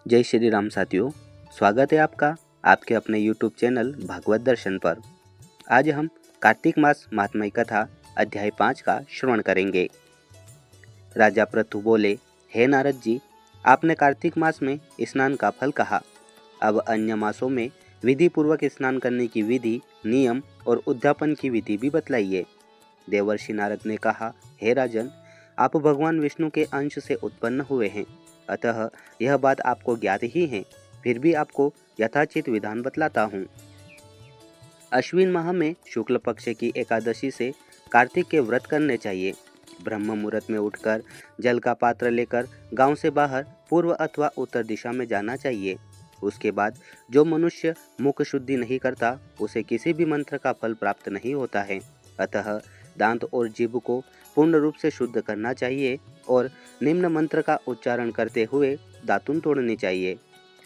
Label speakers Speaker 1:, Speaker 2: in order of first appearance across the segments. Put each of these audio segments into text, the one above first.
Speaker 1: जय श्री राम साथियों, स्वागत है आपका आपके अपने YouTube चैनल भागवत दर्शन पर। आज हम कार्तिक मास महात्म्य कथा अध्याय 5 का श्रवण करेंगे। राजा पृथु बोले, हे नारद जी, आपने कार्तिक मास में स्नान का फल कहा। अब अन्य मासों में विधि पूर्वक स्नान करने की विधि, नियम और उद्यापन की विधि भी बतलाइए। देवर्षि नारद ने कहा, हे राजन, आप भगवान विष्णु के अंश से उत्पन्न हुए हैं, अतः यह बात आपको ज्ञात ही है। फिर भी आपको यथाचित विधान बतलाता हूँ। अश्विन माह में शुक्ल पक्ष की एकादशी से कार्तिक के व्रत करने चाहिए। ब्रह्म मुहूर्त में उठकर जल का पात्र लेकर गांव से बाहर पूर्व अथवा उत्तर दिशा में जाना चाहिए। उसके बाद जो मनुष्य मुख शुद्धि नहीं करता, उसे किसी भी मंत्र का फल प्राप्त नहीं होता है। अतः दांत और जीभ को पूर्ण रूप से शुद्ध करना चाहिए और निम्न मंत्र का उच्चारण करते हुए दातुन तोड़नी चाहिए।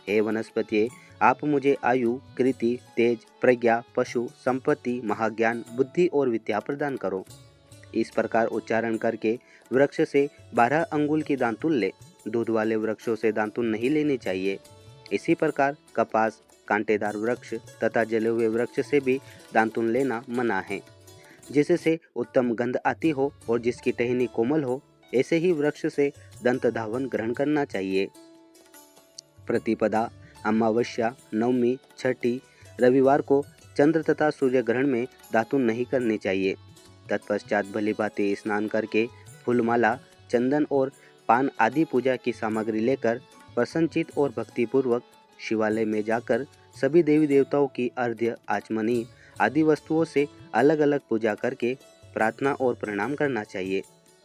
Speaker 1: हे वनस्पति, आप मुझे आयु, कृति, तेज, प्रज्ञा, पशु, संपत्ति, महाज्ञान, बुद्धि और विद्या प्रदान करो। इस प्रकार उच्चारण करके वृक्ष से 12 अंगुल की दातुन ले। दूध वाले वृक्षों से दातुन नहीं लेनी चाहिए। इसी प्रकार कपास, कांटेदार वृक्ष तथा जले हुए वृक्ष से भी दातुन लेना मना है। जिससे उत्तम गंध आती हो और जिसकी टहनी कोमल हो, ऐसे ही वृक्ष से दंत धावन ग्रहण करना चाहिए। प्रतिपदा, अमावस्या, नवमी, छठी, रविवार को चंद्र तथा सूर्य ग्रहण में दातुन नहीं करनी चाहिए। तत्पश्चात भली भांति स्नान करके फूलमाला, चंदन और पान आदि पूजा की सामग्री लेकर प्रसन्नचित और भक्तिपूर्वक शिवालय में जाकर सभी देवी देवताओं की अर्घ्य, आचमनी आदि वस्तुओं से अलग अलग पूजा करके प्रार्थना और प्रणाम करना चाहिए।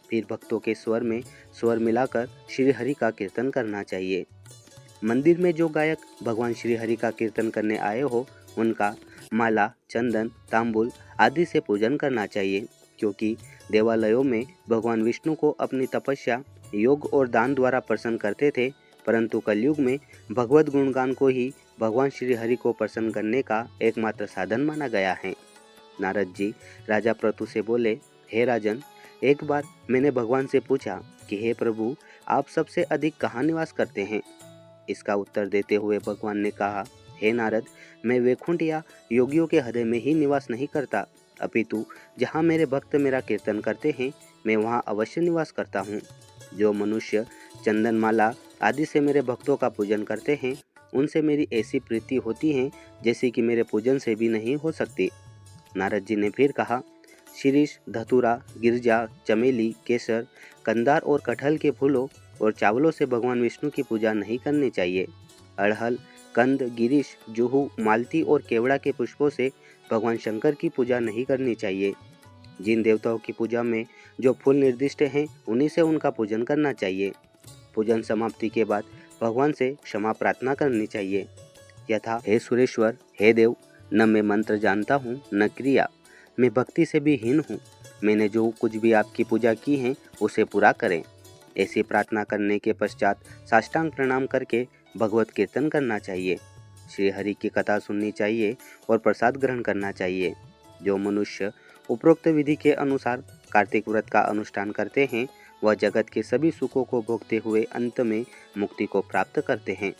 Speaker 1: फिर भक्तों के स्वर में स्वर मिलाकर श्री हरि का कीर्तन करना चाहिए। मंदिर में जो गायक भगवान श्री हरि का कीर्तन करने आए हो, उनका माला, चंदन, तांबुल आदि से पूजन करना चाहिए, क्योंकि देवालयों में भगवान विष्णु को अपनी तपस्या, योग और दान द्वारा प्रसन्न करते थे, परंतु कलयुग में भगवत गुणगान को ही भगवान श्री हरि को प्रसन्न करने का एकमात्र साधन माना गया है। नारद जी राजा पृथु से बोले, हे राजन, एक बार मैंने भगवान से पूछा कि हे प्रभु, आप सबसे अधिक कहाँ निवास करते हैं? इसका उत्तर देते हुए भगवान ने कहा, हे नारद, मैं वैकुंठ या योगियों के हृदय में ही निवास नहीं करता, अपितु जहाँ मेरे भक्त मेरा कीर्तन करते हैं, मैं वहाँ अवश्य निवास करता हूँ। जो मनुष्य चंदन माला आदि से मेरे भक्तों का पूजन करते हैं, उनसे मेरी ऐसी प्रीति होती है जैसी कि मेरे पूजन से भी नहीं हो सकती। नारद जी ने फिर कहा, शीरीष, धतूरा, गिरजा, चमेली, केसर, कंदार और कटहल के फूलों और चावलों से भगवान विष्णु की पूजा नहीं करनी चाहिए। अड़हल, कंद, गिरीश, जुहू, मालती और केवड़ा के पुष्पों से भगवान शंकर की पूजा नहीं करनी चाहिए। जिन देवताओं की पूजा में जो फूल निर्दिष्ट हैं, उन्हीं से उनका पूजन करना चाहिए। पूजन समाप्ति के बाद भगवान से क्षमा प्रार्थना करनी चाहिए, यथा, हे सुरेश्वर, हे देव, न मैं मंत्र जानता हूँ न क्रिया, मैं भक्ति से भी हीन हूँ। मैंने जो कुछ भी आपकी पूजा की है उसे पूरा करें। ऐसी प्रार्थना करने के पश्चात साष्टांग प्रणाम करके भगवत कीर्तन करना चाहिए। श्री हरि की कथा सुननी चाहिए और प्रसाद ग्रहण करना चाहिए। जो मनुष्य उपरोक्त विधि के अनुसार कार्तिक व्रत का अनुष्ठान करते हैं, वह जगत के सभी सुखों को भोगते हुए अंत में मुक्ति को प्राप्त करते हैं।